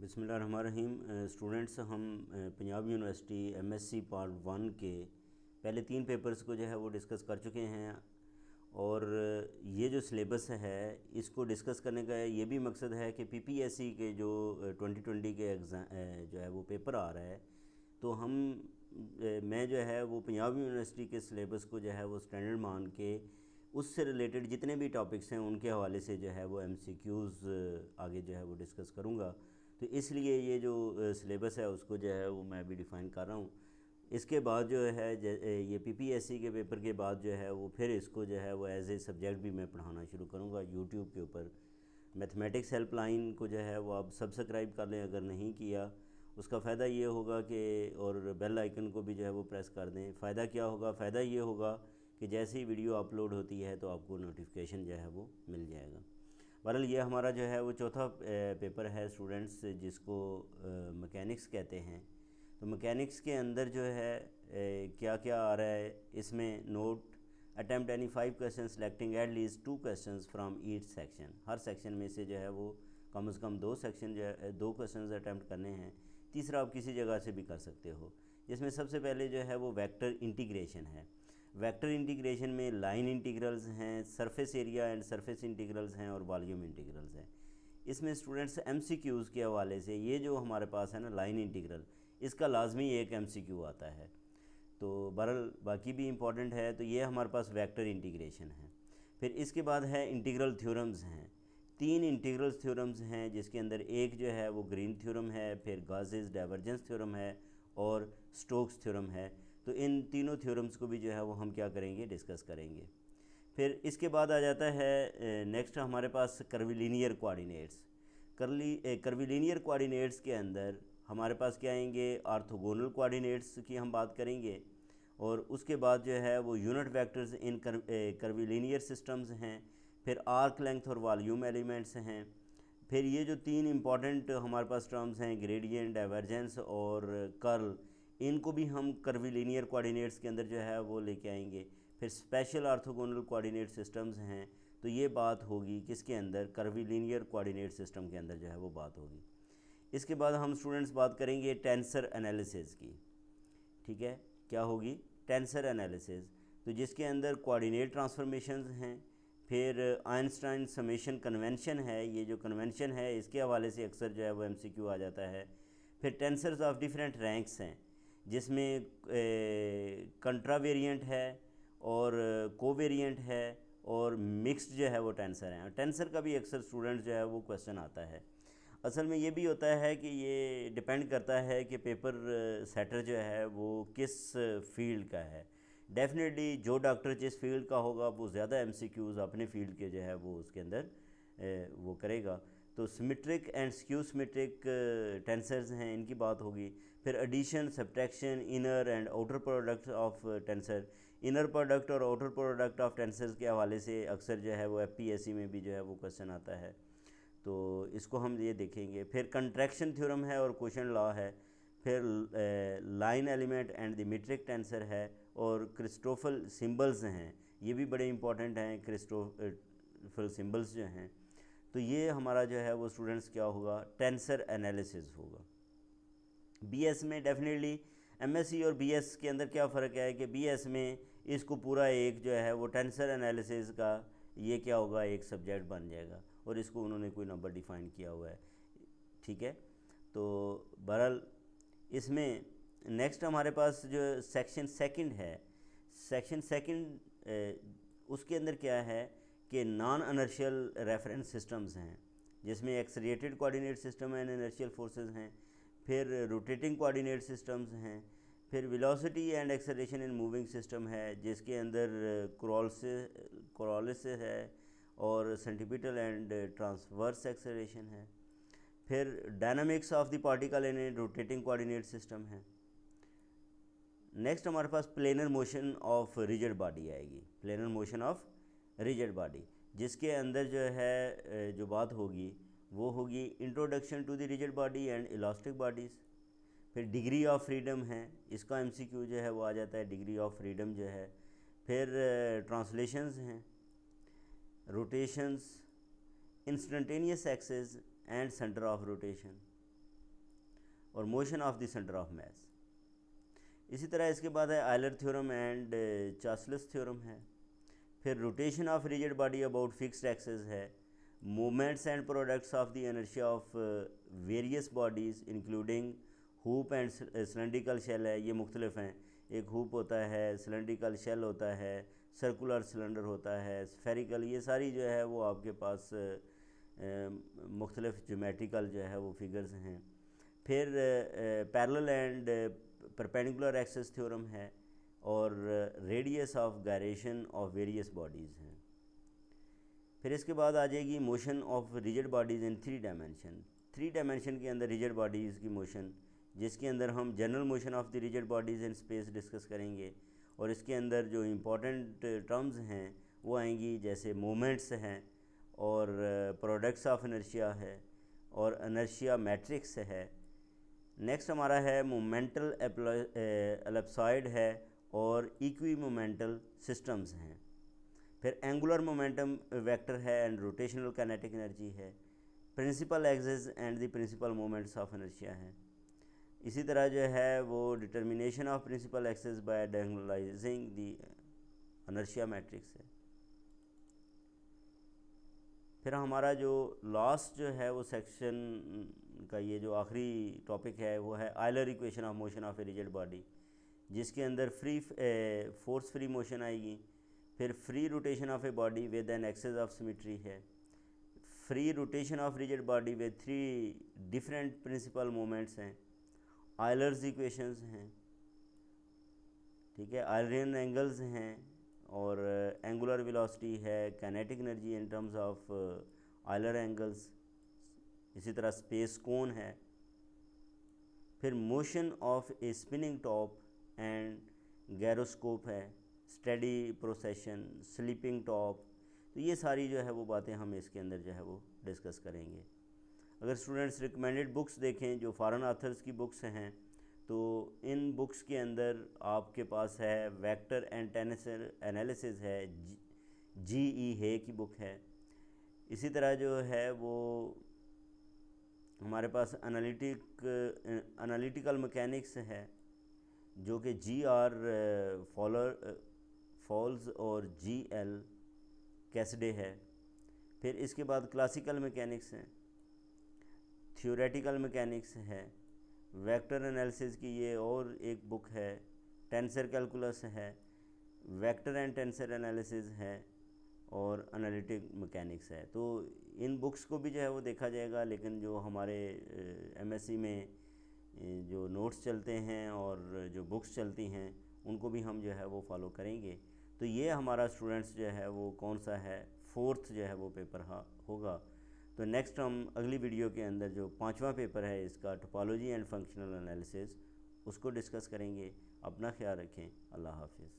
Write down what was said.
बिस्मिल्लाहिर्रहमानिर्रहीम। स्टूडेंट्स, हम Punjab university MSc part 1 के पहले 3 पेपर्स को जो है वो डिस्कस कर चुके हैं। और ये जो सिलेबस है इसको डिस्कस करने का ये भी मकसद है कि पीपीएससी के जो 2020 के एग्ज़ाम जो है वो पेपर आ रहा है, तो मैं जो है वो पंजाब यूनिवर्सिटी के सिलेबस को जो है वो स्टैंडर्ड मान के उससे रिलेटेड जितने भी टॉपिक्स हैं उनके हवाले से जो है वो एमसीक्यूज़ आगे जो है वो डिस्कस करूँगा। तो इसलिए ये जो सिलेबस है उसको जो है वो मैं अभी डिफ़ाइन कर रहा हूँ। इसके बाद जो है ये पीपीएससी के पेपर के बाद जो है वो फिर इसको जो है वो एज ए सब्जेक्ट भी मैं पढ़ाना शुरू करूँगा यूट्यूब के ऊपर। मैथमेटिक्स हेल्पलाइन को जो है वो आप सब्सक्राइब कर लें अगर नहीं किया। उसका फ़ायदा ये होगा कि और बेल आइकन को भी जो है वो प्रेस कर दें। फ़ायदा क्या होगा? फ़ायदा ये होगा कि जैसे ही वीडियो अपलोड होती है तो आपको नोटिफिकेशन जो है वो मिल जाएगा। बहरहाल ये हमारा जो है वो चौथा पेपर है स्टूडेंट्स, जिसको मैकेनिक्स कहते हैं। तो मैकेनिक्स के अंदर जो है क्या क्या आ रहा है इसमें note attempt any 5 question selecting at least 2 question from each section. Her section में से जो है वो कम से कम 2 सेक्शन जो है 2 क्वेश्चन अटैम्प्ट करने हैं। तीसरा आप किसी जगह से भी कर सकते हो, जिसमें सबसे पहले जो है वो वेक्टर इंटीग्रेशन है। वेक्टर इंटीग्रेशन में लाइन इंटीग्रल्स हैं, surface area and surface integrals हैं और वॉल्यूम इंटीग्रल्स हैं। इसमें स्टूडेंट्स एमसीक्यूज़ के हवाले से ये जो हमारे पास है ना लाइन इंटीग्रल, इसका लाजमी एक एमसीक्यू आता है। तो बहरहाल बाकी भी इम्पॉर्टेंट है। तो ये हमारे पास वेक्टर इंटीग्रेशन है। फिर इसके बाद है इंटीग्रल थ्योरम्स हैं। 3 इंटीग्रल थ्योरम्स हैं, जिसके अंदर एक जो है वो ग्रीन थ्योरम है, फिर गासेस डाइवर्जेंस थ्योरम है और स्टोक्स थ्योरम है। तो इन तीनों थ्योरम्स को भी जो है वो हम क्या करेंगे, डिस्कस करेंगे। फिर इसके बाद आ जाता है नेक्स्ट हमारे पास कर्विलीनियर कोऑर्डिनेट्स। कर्विलीनियर कोऑर्डिनेट्स के अंदर हमारे पास क्या आएंगे, ऑर्थोगोनल कोऑर्डिनेट्स की हम बात करेंगे। और उसके बाद जो है वो यूनिट वेक्टर्स इन कर्विलीनियर सिस्टम्स हैं। फिर आर्क लेंथ और वॉल्यूम एलिमेंट्स हैं। फिर ये जो 3 इंपॉर्टेंट हमारे पास टर्म्स हैं, ग्रेडियंट, डाइवर्जेंस और कर्ल, इनको भी हम कर्विलीनियर कोऑर्डिनेट्स के अंदर जो है वो लेके आएंगे। फिर स्पेशल ऑर्थोगोनल कोऑर्डिनेट सिस्टम्स हैं। तो ये बात होगी किसके अंदर, कर्विलीनियर कोऑर्डिनेट सिस्टम के अंदर जो है वो बात होगी। इसके बाद हम स्टूडेंट्स बात करेंगे टेंसर एनालिसिस की। ठीक है, क्या होगी, टेंसर एनालिसिस। तो जिसके अंदर कोऑर्डिनेट ट्रांसफॉर्मेशंस हैं। फिर आइंस्टाइन समेशन कन्वेंशन है, ये जो कन्वेंशन है इसके हवाले से अक्सर जो है वो एमसीक्यू आ जाता है। फिर टेंसर्स ऑफ डिफरेंट रैंक्स हैं, जिसमें कंट्रावेरिएंट है और कोवेरिएंट है और मिक्स्ड जो है वो टेंसर हैं। टेंसर का भी अक्सर स्टूडेंट्स जो है वो क्वेश्चन आता है। असल में ये भी होता है कि ये डिपेंड करता है कि पेपर सेटर जो है वो किस फील्ड का है। डेफिनेटली जो डॉक्टर जिस फील्ड का होगा वो ज़्यादा एमसीक्यूज़ अपने फील्ड के जो है वो उसके अंदर वो करेगा। तो symmetric and skew symmetric tensors हैं, इनकी बात होगी। फिर addition, subtraction, inner and outer product of tensor. Inner product और आउटर प्रोडक्ट ऑफ टेंसर्स के हवाले से अक्सर जो है वो एफपीएससी में भी जो है वो क्वेश्चन आता है, तो इसको हम ये देखेंगे। फिर कंट्रैक्शन थ्योरम है और क्वेश्चन लॉ है। फिर line element and the metric tensor है और क्रिस्टोफल सिंबल्स हैं, ये भी बड़े इंपॉर्टेंट हैं क्रिस्टोफल सिंबल्स जो हैं। तो ये हमारा जो है वो स्टूडेंट्स क्या होगा, टेंसर एनालिसिस होगा। बीएस में डेफिनेटली एमएससी और बीएस के अंदर क्या फ़र्क है कि बीएस में इसको पूरा एक जो है वो टेंसर एनालिसिस का ये क्या होगा, एक सब्जेक्ट बन जाएगा और इसको उन्होंने कोई नंबर डिफ़ाइन किया हुआ है। ठीक है, तो बहरहाल इसमें नेक्स्ट हमारे पास जो सेक्शन सेकंड है, सेक्शन सेकंड उसके अंदर क्या है कि नॉन इनर्शियल रेफरेंस सिस्टम्स हैं, जिसमें accelerated coordinate system and inertial forces हैं। फिर रोटेटिंग कोऑर्डिनेट सिस्टम्स हैं। फिर velocity and acceleration in moving system है, जिसके अंदर कोरोलिस है और सेंटीपिटल एंड ट्रांसवर्स एक्सेलरेशन है। फिर dynamics of the particle in a rotating coordinate system है। नेक्स्ट हमारे पास planar motion of rigid body आएगी, planar motion of rigid body, जिसके अंदर जो है जो बात होगी वो होगी introduction to the rigid body and elastic bodies. फिर डिग्री ऑफ फ्रीडम है, इसका एमसीक्यू जो है वो आ जाता है, डिग्री ऑफ फ्रीडम जो है। फिर ट्रांसलेशंस हैं, rotations, instantaneous axes and centre of rotation. और motion of the centre of mass. इसी तरह इसके बाद है Euler theorem and Charles theorem है। फिर rotation of rigid body about fixed axes है। Movements and products of the inertia of various bodies including hoop and cylindrical shell है, ये मुख्तलिफ हैं। एक हुप होता है, सिलेंड्रिकल शेल होता है, सर्कुलर सिलेंडर होता है, स्फेरिकल, ये सारी जो है वो आपके पास मुख्तलिफ ज्योमेट्रिकल जो है वो फिगर्स हैं। फिर parallel and perpendicular axes theorem है और radius of gyration of various bodies हैं। फिर इसके बाद आ जाएगी motion of rigid bodies in 3 dimension. 3 dimension के अंदर रिजिड बॉडीज़ की मोशन, जिसके अंदर हम general motion of the rigid bodies in space discuss करेंगे। और इसके अंदर जो इम्पोर्टेंट टर्म्स हैं वो आएंगी, जैसे मोमेंट्स हैं और प्रोडक्ट्स ऑफ इनर्शिया है और इनर्शिया मैट्रिक्स है। नेक्स्ट हमारा है मोमेंटल एलिप्सॉइड है और इक्वी मोमेंटल सिस्टम्स हैं। फिर एंगुलर मोमेंटम वेक्टर है एंड रोटेशनल काइनेटिक एनर्जी है। Principal axis and the principal moments of inertia है। इसी तरह जो है वो determination of principal axis by diagonalising the inertia matrix है। फिर हमारा जो लास्ट जो है वो सेक्शन का ये जो आखिरी टॉपिक है वो है Euler equation of motion of a rigid body, जिसके अंदर फोर्स फ्री मोशन आएगी। फिर free rotation of a body with an axis of symmetry है। Free rotation of rigid body with 3 different principal moments हैं। Euler's equations हैं, ठीक है, Eulerian angles हैं और एंगुलर वेलोसिटी है, kinetic energy in terms of Euler angles. इसी तरह स्पेस कोन है। फिर motion of a spinning top and गैरोस्कोप है, स्टेडी प्रोसेशन, स्लीपिंग टॉप। तो ये सारी जो है वो बातें हम इसके अंदर जो है वो डिस्कस करेंगे। अगर स्टूडेंट्स रिकमेंडेड बुक्स देखें जो फॉरेन ऑथर्स की बुक्स हैं, तो इन बुक्स के अंदर आपके पास है वेक्टर एंड टेंसर एनालिसिस है, जी.ई. हे की बुक है। इसी तरह जो है वो हमारे पास एनालिटिकल मैकेनिक्स है जो कि जी.आर. फॉल्स और जी.एल. कैसडे है। फिर इसके बाद क्लासिकल मैकेनिक्स है, थ्योरेटिकल मैकेनिक्स है, वेक्टर एनालिसिस की ये और एक बुक है, टेंसर कैलकुलस है, वेक्टर एंड टेंसर एनालिसिस है और एनालिटिक मैकेनिक्स है। तो इन बुक्स को भी जो है वो देखा जाएगा, लेकिन जो हमारे एमएससी में जो नोट्स चलते हैं और जो बुक्स चलती हैं उनको भी हम जो है वो फॉलो करेंगे। तो ये हमारा स्टूडेंट्स जो है वो कौन सा है, 4th जो है वो पेपर होगा। तो नेक्स्ट हम अगली वीडियो के अंदर जो 5वां पेपर है इसका टोपोलॉजी एंड फंक्शनल एनालिसिस, उसको डिस्कस करेंगे। अपना ख्याल रखें। अल्लाह हाफिज़।